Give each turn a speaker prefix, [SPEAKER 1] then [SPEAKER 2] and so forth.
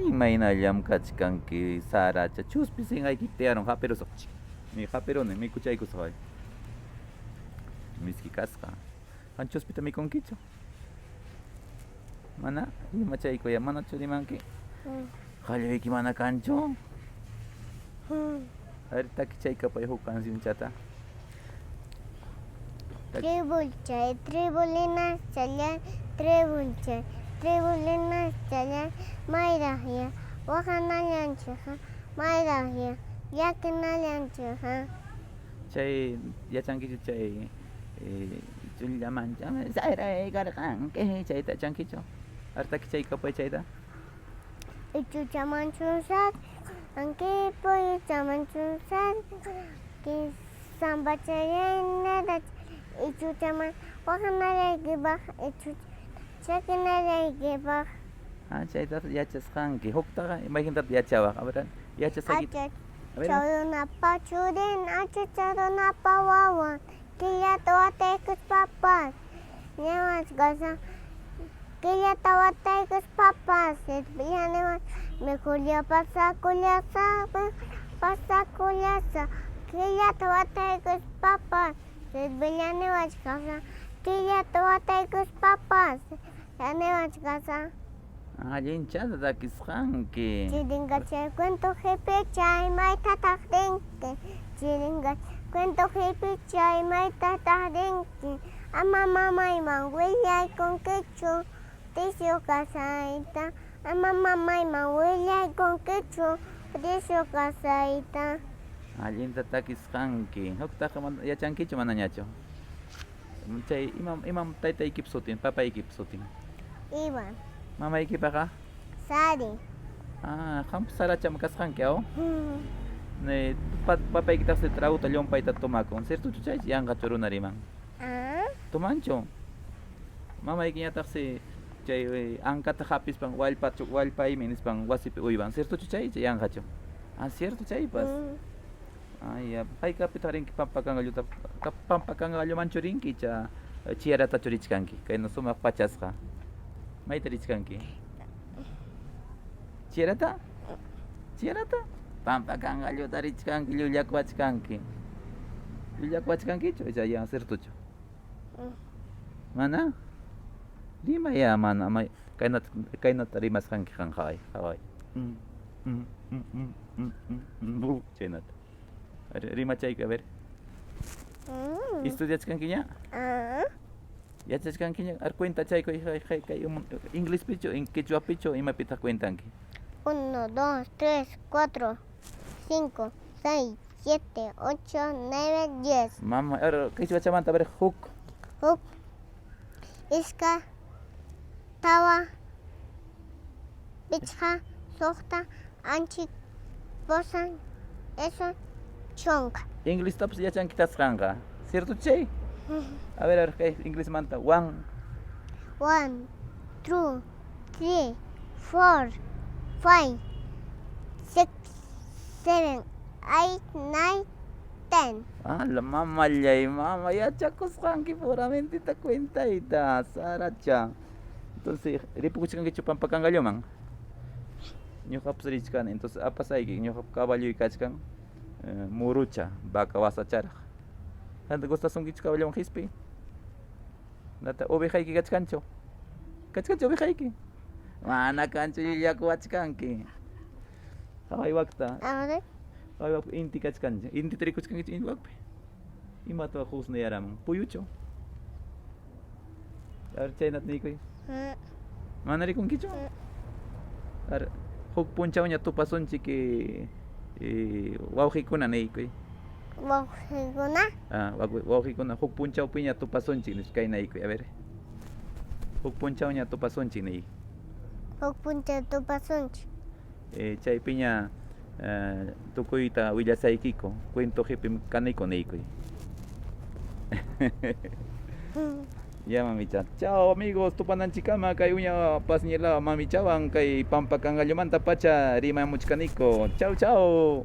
[SPEAKER 1] Imaynallam kachkanki saracha chuspi sinqayki tiyaron hapirusuqchik mi hapiruni mikuchaykusaqay miski kasqa han chuspita mikunkichu mana imachaykuya manachu rimanki qalluyki mana kanchu ari takichaykapay huk cancionchata
[SPEAKER 2] Tribulchay, tribulina challan, tribulchay, tribulina challan, mayraqya, waqanallanchikqa, mayraqya, yakinallanchikqa.
[SPEAKER 1] Chay yachankichu chay chunllamancha sayray karqanki chayta chankichu ari takichaykapay chayta
[SPEAKER 2] Ichuchaman chusat, ankipu ichuchaman chusat, ki sambachayennata ichuchaman waqanalaykipaq, chakinalaykipaq.
[SPEAKER 1] chayta yachasqanki huktaqa imaykintata yachawaq a ver yachasaqi
[SPEAKER 2] Chawrunapa churin, chawrunapa wawan, killata wataykuspapas, ñawachkasqa killata wataykuspapas, sirvillanewan mikulla pasakullasa, killata wataykuspapas, sirvillanewachkasqa killata wataykuspapas, yanewachkasqa.
[SPEAKER 1] allinchata takisqanki
[SPEAKER 2] Chiringa chay cuento jipichay maytataq rinki, chiringa cuento jipichay maytataq rinki, ama mamayman willaykunkichu tisyu kasayta, ama mamayman willaykunkichu tisyu kasayta.
[SPEAKER 1] allinta takisqanki huktaqa yachankichu manañachu chay imam taytaykipis sutin papaykipis sutin
[SPEAKER 2] Iwan,
[SPEAKER 1] mamaykipaqa
[SPEAKER 2] Sari.
[SPEAKER 1] qampas sarachama kasqanki aw papaykitaqsi traguta llumpayta tumakun ciertuchu chay yanqachu runa riman tumanchu mamaykiñataqsi chay ankata hapispan wallpaymi nispan wasipi uywan ciertuchu chay yanqachu cierto chaypas ya paykapitaq rinki pampa kanqallumanchu rinki cha chiyaratachu richkanki kayna sumaq pachasqa mayta richkanki chiyarata pampa kanqalluta richkanki llullakuachkankichu ya ciertuchu mana rimaya mana kaynata rimasqanki qanqa qaway chaynata rimachayku a ver estudiachkankiña yachachkankiña ar cuenta chayku kay inglespichu quechuapichu imapitaq cuentanki
[SPEAKER 2] 1, 2, 3, 4, 5, 6, 7, 8, 9, 10.
[SPEAKER 1] mama quechuachamanta a ver huk
[SPEAKER 2] Huk, iska, tawa, pichqa, suqta, anchik, posan, eso, chonka.
[SPEAKER 1] inglés tapas yachankitasqanqa cierto chay a ver kay inglés manta 1
[SPEAKER 2] 1, 2, 3, 4, 5, 6, 7, 8, 9, 10.
[SPEAKER 1] la mama yachakusqanki puramente ta cuentayta saracha entonces ripukuchkankichu pampa kanqalluman ñuqapis richkani entonces apasayki ñuqapa caballuy kachkan murucha vaca wasacharaq anta gustasunkichu caballuwan qispi nata ovejayki kachkanchu ovejayki mana kanchu llullakuachkanki qaway wakta
[SPEAKER 2] Ahora,
[SPEAKER 1] qaway wakpa inti kachkanchu intita rikuchkankichu inti wakpi imata husniyaraman puyuchu ar chaynata niykuy mana rikunkichu ar huk punchawña tupasunchiki wawqikuna niykuy
[SPEAKER 2] wawqikuna,
[SPEAKER 1] wawqikuna huk punchawpiña tupasunchik nish kay niykuy a ver huk punchawña tupasunchik niy
[SPEAKER 2] huk puncha tupasunchik.
[SPEAKER 1] chaypiña tukuyta willasaykiku cuento qipim kaniyku niykuy ya mamicha chao amigos tupananchikama kay uña pasñela mamichawan kay pampa kanqallumanta pacha rimamuchkaniko chao